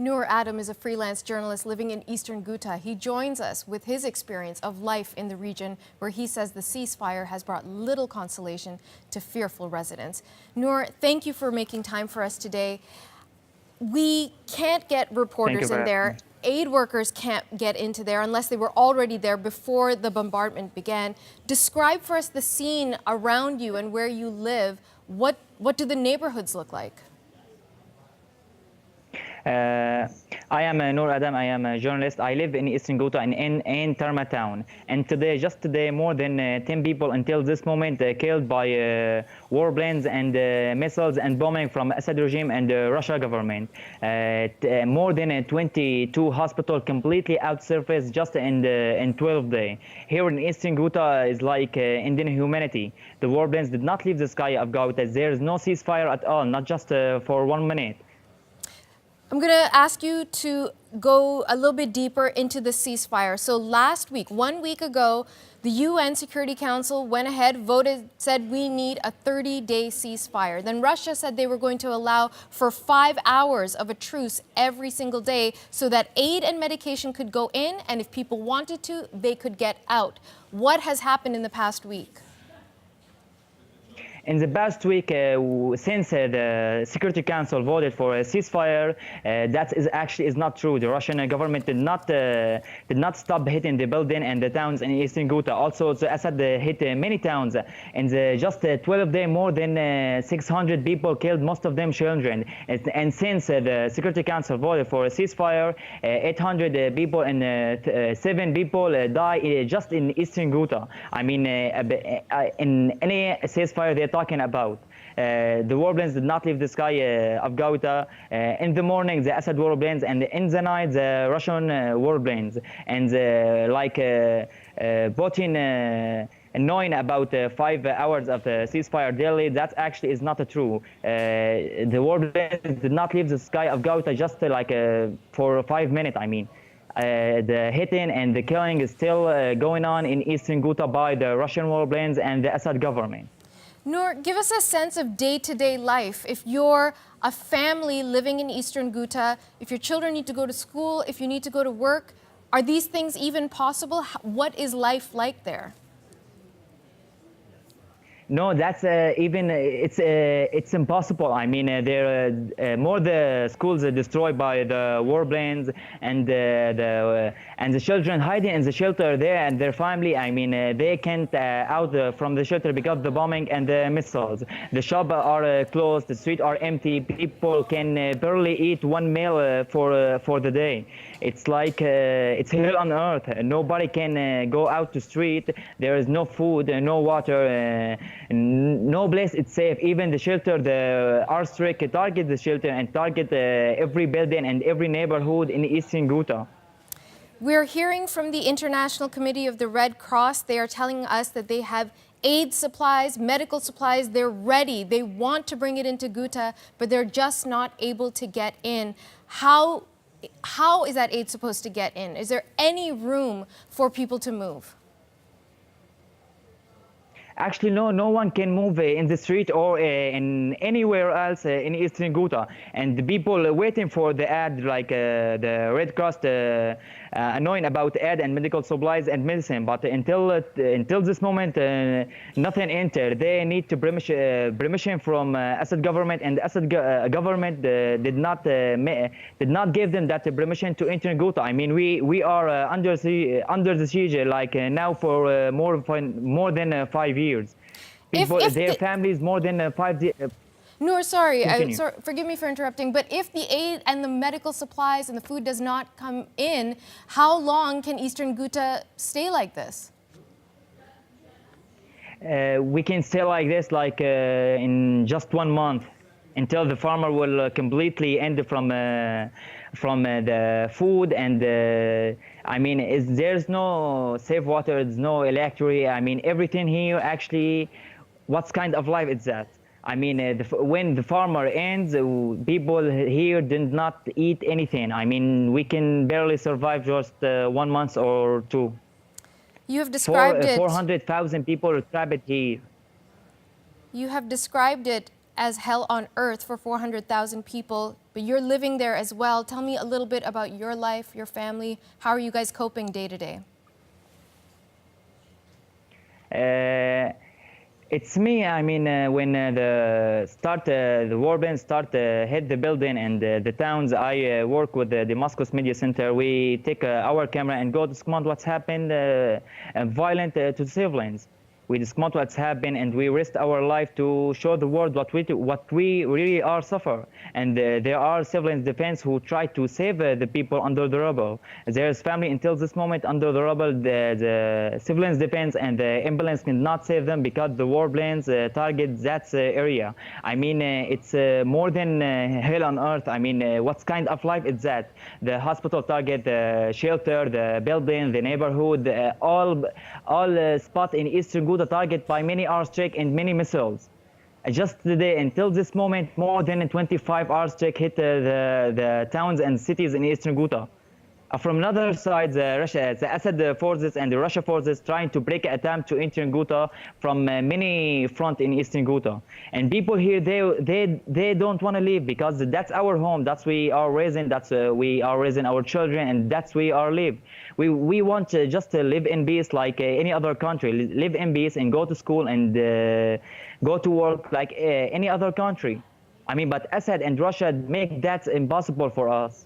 Noor Adam is a freelance journalist living in Eastern Ghouta. He joins us with his experience of life in the region, where he says the ceasefire has brought little consolation to fearful residents. Noor, thank you for making time for us today. We can't get reporters in there. Aid workers can't get into there unless they were already there before the bombardment began. Describe for us the scene around you and where you live. What do the neighborhoods look like? I am Noor Adam. I am a journalist. I live in Eastern Ghouta in Tarma town. And just today, more than 10 people until this moment killed by warplanes and missiles and bombing from Assad regime and the Russia government. More than 22 hospitals completely outsurfaced just in 12 days. Here in Eastern Ghouta is like Indian humanity. The warplanes did not leave the sky of Ghouta. There is no ceasefire at all, not just for 1 minute. I'm going to ask you to go a little bit deeper into the ceasefire. So last week, 1 week ago, the UN Security Council went ahead, voted, said we need a 30-day ceasefire. Then Russia said they were going to allow for 5 hours of a truce every single day so that aid and medication could go in, and if people wanted to, they could get out. What has happened in the past week? In the past week, since the Security Council voted for a ceasefire, that is not true. The Russian government did not stop hitting the building and the towns in Eastern Ghouta. Also, the Assad hit many towns. In just 12 days, more than 600 people killed, most of them children. And since the Security Council voted for a ceasefire, 800 people and 7 people die just in Eastern Ghouta. I mean, in any ceasefire they're talking about. The warplanes did not leave the sky of Ghouta. In the morning, the Assad warplanes, and in the night, the Russian warplanes. And Putin knowing about 5 hours of the ceasefire daily, that actually is not true. The warplanes did not leave the sky of Ghouta just for 5 minutes, I mean. The hitting and the killing is still going on in Eastern Ghouta by the Russian warplanes and the Assad government. Noor, give us a sense of day-to-day life. If you're a family living in Eastern Ghouta, if your children need to go to school, if you need to go to work, are these things even possible? What is life like there? No, that's it's impossible. I mean, more the schools are destroyed by the warplanes, and the children hiding in the shelter there and their family. I mean, they can't out from the shelter because of the bombing and the missiles. The shops are closed, the streets are empty. People can barely eat one meal for the day. It's like it's hell on earth. Nobody can go out to street. There is no food, no water. No place it's safe. Even the shelter, the airstrike target the shelter and target every building and every neighborhood in Eastern Ghouta. We're hearing from the International Committee of the Red Cross. They are telling us that they have aid supplies, medical supplies. They're ready. They want to bring it into Ghouta, but they're just not able to get in. How is that aid supposed to get in? Is there any room for people to move? Actually, no one can move in the street or in anywhere else in Eastern Ghouta. And the people waiting for the aid, like the Red Cross, knowing about aid and medical supplies and medicine. But until this moment, nothing entered. They need to permission from Assad government, and the Assad government did not give them that permission to enter Ghouta. I mean, we are under the siege like now for more than 5 years. People, their families more than 5 years. Noor, sorry, forgive me for interrupting, but if the aid and the medical supplies and the food does not come in, how long can Eastern Ghouta stay like this? We can stay like this in just 1 month, until the farmer will completely end from the food, and I mean, there's no safe water, there's no electricity. I mean, everything here actually, what kind of life is that? I mean, when the farmer ends, people here did not eat anything. I mean, we can barely survive just 1 month or 2. You have described it. 400,000 people are trapped here. You have described it as hell on earth for 400,000 people. but you're living there as well. Tell me a little bit about your life, your family. How are you guys coping day to day? It's me. I mean, when the warplanes start hit the building and the towns, I work with the Damascus Media Center. We take our camera and go to document what's happened, violent to civilians. We document what's happened and we risk our life to show the world what we really are suffer. And there are civilian defense who try to save the people under the rubble. There's family until this moment under the rubble. The civilians defense and the ambulance cannot save them because the warplanes target that area. I mean, it's more than hell on earth. I mean, what kind of life is that? The hospital target, the shelter, the building, the neighborhood, all spot in Eastern Ghouta target by many airstrikes and many missiles. Just today, until this moment, more than 25 airstrikes hit the towns and cities in Eastern Ghouta. From another side, the Assad forces and the Russia forces trying to break an attempt to Eastern Ghouta from many fronts in Eastern Ghouta. And people here, they don't want to leave because that's our home. That's we are raising. That's we are raising our children, and that's we are live. We want just to live in peace like any other country. Live in peace and go to school and go to work like any other country. I mean, but Assad and Russia make that impossible for us.